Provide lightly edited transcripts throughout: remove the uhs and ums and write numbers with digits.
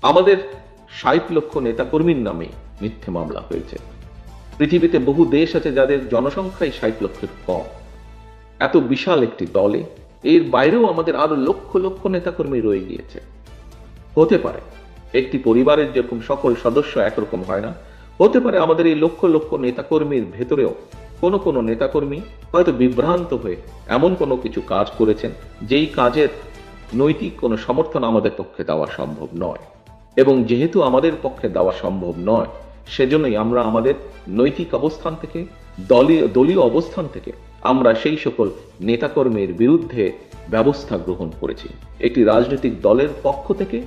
আমাদের ৬০ লক্ষ নেতাকর্মীর নামে মিথ্যে মামলা হয়েছে। পৃথিবীতে বহু দেশ আছে যাদের জনসংখ্যাই ৬০ লক্ষের কম। এত বিশাল একটি দলে এর বাইরেও আমাদের আরো লক্ষ লক্ষ নেতাকর্মী রয়ে গিয়েছে। হতে পারে একটি পরিবারের যেরকম সকল সদস্য একরকম হয় না, হতে পারে আমাদের এই লক্ষ লক্ষ নেতাকর্মীর ভেতরেও কোনো কোনো নেতাকর্মী হয়তো বিভ্রান্ত হয়ে এমন কোনো কিছু কাজ করেছেন যেই কাজের নৈতিক কোনো সমর্থন আমাদের পক্ষে দেওয়া সম্ভব নয়। এবং যেহেতু আমাদের পক্ষে দেওয়া সম্ভব নয়, সেজন্যই আমরা আমাদের নৈতিক অবস্থান থেকে, দলীয় অবস্থান থেকে আমরা সেই সকল নেতাকর্মীর বিরুদ্ধে ব্যবস্থা গ্রহণ করেছি। একটি রাজনৈতিক দলের পক্ষ থেকে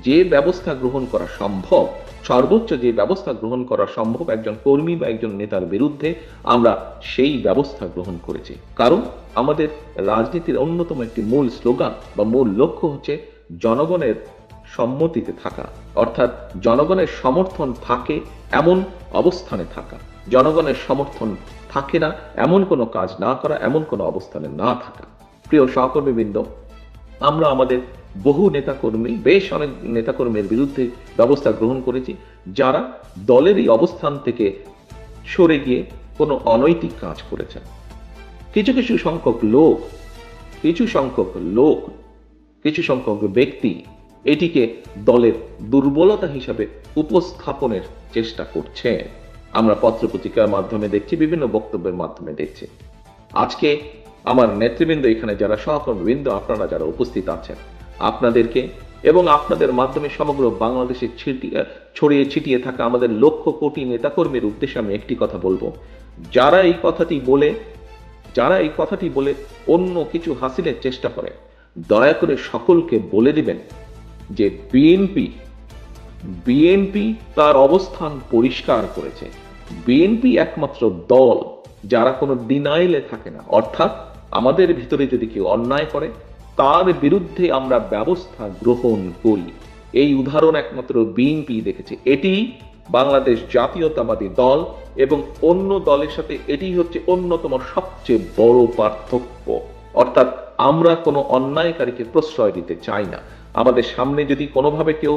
যে ব্যবস্থা গ্রহণ করা সম্ভব, সর্বোচ্চ যে ব্যবস্থা গ্রহণ করা সম্ভব একজন কর্মী বা একজন নেতার বিরুদ্ধে, আমরা সেই ব্যবস্থা গ্রহণ করেছি। কারণ আমাদের রাজনীতির অন্যতম একটি মূল স্লোগান বা মূল লক্ষ্য হচ্ছে জনগণের সম্মতিতে থাকা, অর্থাৎ জনগণের সমর্থন থাকে এমন অবস্থানে থাকা, জনগণের সমর্থন থাকে না এমন কোনো কাজ না করা, এমন কোনো অবস্থানে না থাকা। প্রিয় সহকর্মীবৃন্দ, আমরা আমাদের বহু নেতাকর্মী, বেশ অনেক নেতাকর্মীর বিরুদ্ধে ব্যবস্থা গ্রহণ করেছি যারা দলের এই অবস্থান থেকে সরে গিয়ে কোনো অনৈতিক কাজ করেছেন। কিছু সংখ্যক ব্যক্তি এটিকে দলের দুর্বলতা হিসাবে উপস্থাপনের চেষ্টা করছে। আমরা পত্রপত্রিকার মাধ্যমে দেখছি, বিভিন্ন বক্তব্যের মাধ্যমে দেখছি। আজকে আমার নেতৃবৃন্দ, এখানে যারা সহকর্মীবৃন্দ, আপনারা যারা উপস্থিত আছেন, আপনাদেরকে এবং আপনাদের মাধ্যমে সমগ্র বাংলাদেশে ছড়িয়ে ছিটিয়ে থাকা আমাদের লক্ষ কোটি নেতাকর্মীর উদ্দেশ্যে আমি একটি কথা বলবো, যারা এই কথাটি বলে অন্য কিছু হাসিলের চেষ্টা করে, দয়া করে সকলকে বলে দিবেন যে বিএনপি তার অবস্থান পরিষ্কার করেছে। বিএনপি একমাত্র দল যারা কোনো ডিনাইলে থাকে না, অর্থাৎ আমাদের ভিতরে যদি কেউ অন্যায় করে তার বিরুদ্ধে আমরা ব্যবস্থা গ্রহণ করি। এই উদাহরণ একমাত্র বিএনপি দেখেছে। এটি বাংলাদেশ জাতীয়তাবাদী দল এবং অন্য দলের সাথে এটি হচ্ছে অন্যতম সবচেয়ে বড় পার্থক্য। অর্থাৎ আমরা কোনো অন্যায়কারীকে প্রশ্রয় দিতে চাই না। আমাদের সামনে যদি কোনোভাবে কেউ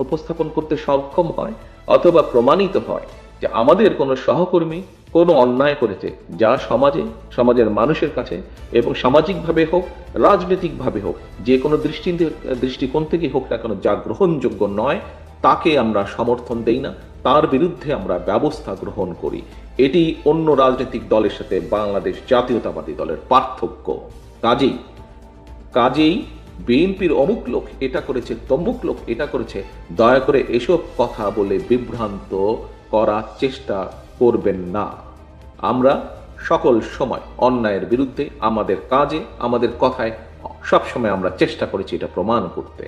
উপস্থাপন করতে সক্ষম হয় অথবা প্রমাণিত হয় যে আমাদের কোনো সহকর্মী কোনো অন্যায় করেছে, যা সমাজের মানুষের কাছে এবং সামাজিকভাবে হোক, রাজনৈতিকভাবে হোক, যে কোনো দৃষ্টিকোণ থেকে হোক না কেন, যা গ্রহণযোগ্য নয়, তাকে আমরা সমর্থন দেই না, তার বিরুদ্ধে আমরা ব্যবস্থা গ্রহণ করি। এটি অন্য রাজনৈতিক দলের সাথে বাংলাদেশ জাতীয়তাবাদী দলের পার্থক্য। কাজেই বিএনপির অমুক লোক এটা করেছে, তমুক লোক এটা করেছে, দয়া করে এসব কথা বলে বিভ্রান্ত করার চেষ্টা করবেন না। আমরা সকল সময় অন্যায়ের বিরুদ্ধে, আমাদের কাজে, আমাদের কথায় সবসময় আমরা চেষ্টা করেছি এটা প্রমাণ করতে।